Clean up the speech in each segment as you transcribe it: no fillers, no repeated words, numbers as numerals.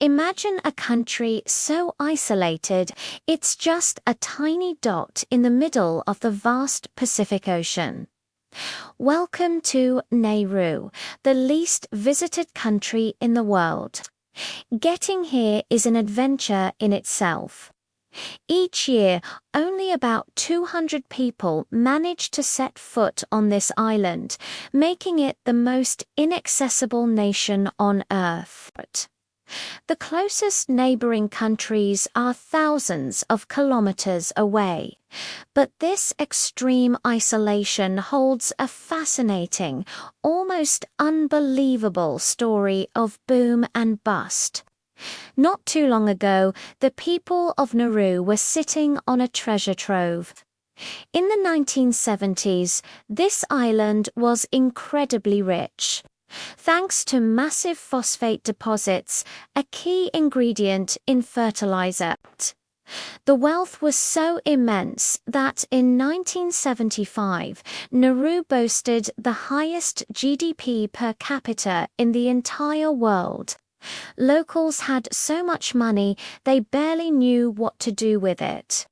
Imagine a country so isolated, it's just a tiny dot in the middle of the vast Pacific Ocean. Welcome to Nauru, the least visited country in the world. Getting here is an adventure in itself. Each year, only about 200 people manage to set foot on this island, making it the most inaccessible nation on Earth. The closest neighboring countries are thousands of kilometers away, but this extreme isolation holds a fascinating, almost unbelievable story of boom and bust. Not too long ago, the people of Nauru were sitting on a treasure trove. In the 1970s, this island was incredibly rich. Thanks to massive phosphate deposits, a key ingredient in fertilizer. The wealth was so immense that in 1975, Nauru boasted the highest GDP per capita in the entire world. Locals had so much money they barely knew what to do with it.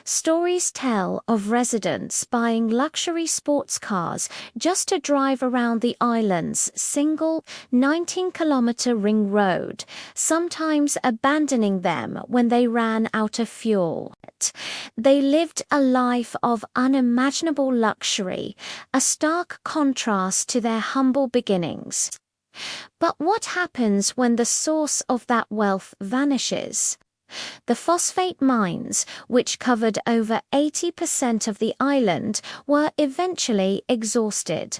Stories tell of residents buying luxury sports cars just to drive around the island's single 19-kilometer ring road, sometimes abandoning them when they ran out of fuel. They lived a life of unimaginable luxury, a stark contrast to their humble beginnings. But what happens when the source of that wealth vanishes? The phosphate mines, which covered over 80% of the island, were eventually exhausted.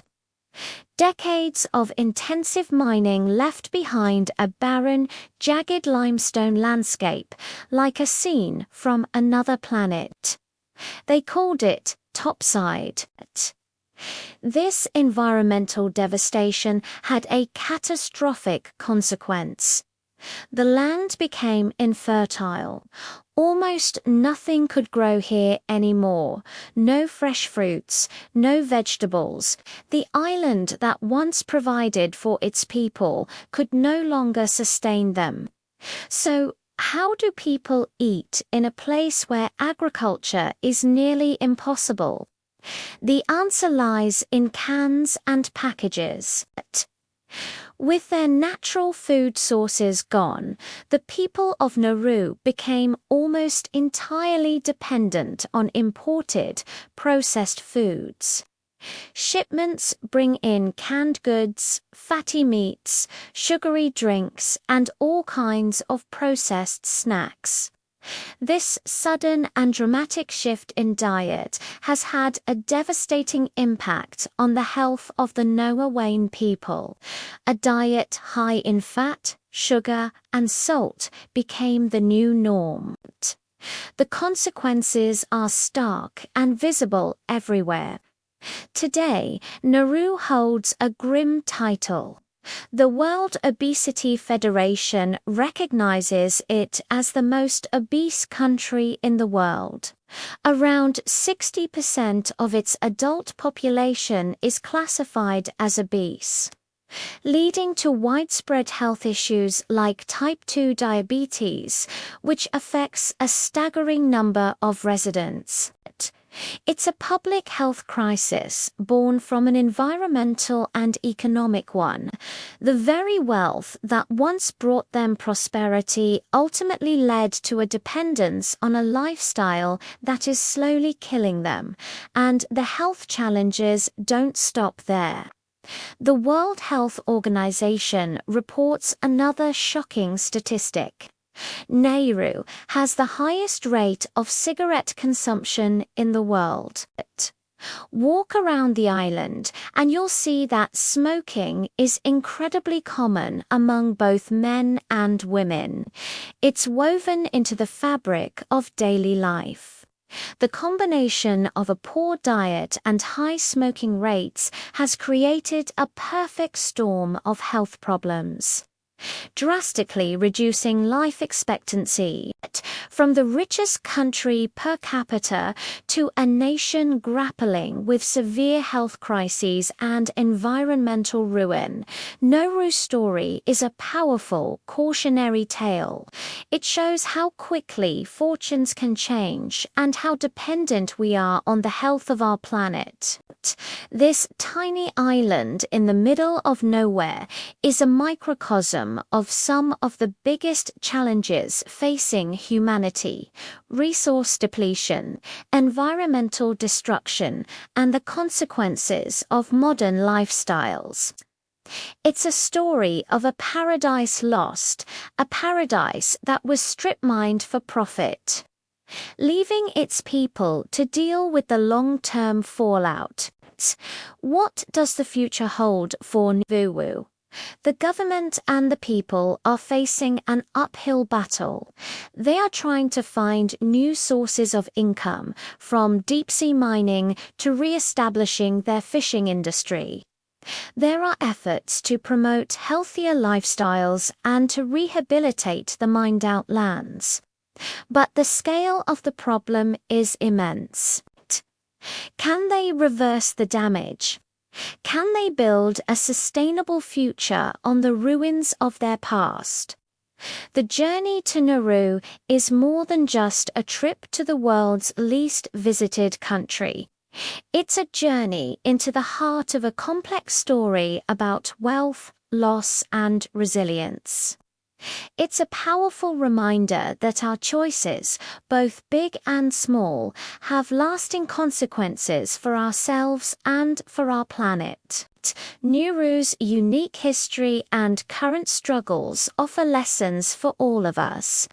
Decades of intensive mining left behind a barren, jagged limestone landscape, like a scene from another planet. They called it topside. This environmental devastation had a catastrophic consequence. The land became infertile. Almost nothing could grow here anymore. No fresh fruits, no vegetables. The island that once provided for its people could no longer sustain them. So, how do people eat in a place where agriculture is nearly impossible? The answer lies in cans and packages. With their natural food sources gone, the people of Nauru became almost entirely dependent on imported, processed foods. Shipments bring in canned goods, fatty meats, sugary drinks, and all kinds of processed snacks. This sudden and dramatic shift in diet has had a devastating impact on the health of the Noawain people. A diet high in fat, sugar, and salt became the new norm. The consequences are stark and visible everywhere. Today, Nauru holds a grim title. The World Obesity Federation recognizes it as the most obese country in the world. Around 60% of its adult population is classified as obese, leading to widespread health issues like type 2 diabetes, which affects a staggering number of residents. It's a public health crisis born from an environmental and economic one. The very wealth that once brought them prosperity ultimately led to a dependence on a lifestyle that is slowly killing them, and the health challenges don't stop there. The World Health Organization reports another shocking statistic. Nauru has the highest rate of cigarette consumption in the world. Walk around the island and you'll see that smoking is incredibly common among both men and women. It's woven into the fabric of daily life. The combination of a poor diet and high smoking rates has created a perfect storm of health problems. drastically reducing life expectancy from the richest country per capita to a nation grappling with severe health crises and environmental ruin. Nauru's story is a powerful cautionary tale. It shows how quickly fortunes can change and how dependent we are on the health of our planet. This tiny island in the middle of nowhere is a microcosm of some of the biggest challenges facing humanity: resource depletion, environmental destruction, and the consequences of modern lifestyles. It's a story of a paradise lost, a paradise that was strip-mined for profit, leaving its people to deal with the long-term fallout. What does the future hold for Nauru? The government and the people are facing an uphill battle. They are trying to find new sources of income, from deep-sea mining to re-establishing their fishing industry. There are efforts to promote healthier lifestyles and to rehabilitate the mined-out lands. But the scale of the problem is immense. Can they reverse the damage? Can they build a sustainable future on the ruins of their past? The journey to Nauru is more than just a trip to the world's least visited country. It's a journey into the heart of a complex story about wealth, loss, and resilience. It's a powerful reminder that our choices, both big and small, have lasting consequences for ourselves and for our planet. Nauru's unique history and current struggles offer lessons for all of us.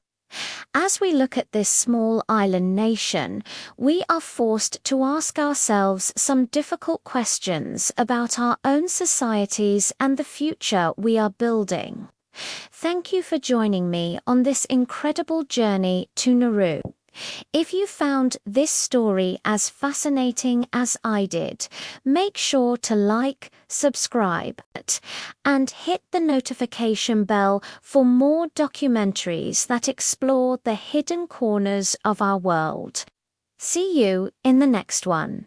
As we look at this small island nation, we are forced to ask ourselves some difficult questions about our own societies and the future we are building. Thank you for joining me on this incredible journey to Nauru. If you found this story as fascinating as I did, make sure to like, subscribe, and hit the notification bell for more documentaries that explore the hidden corners of our world. See you in the next one.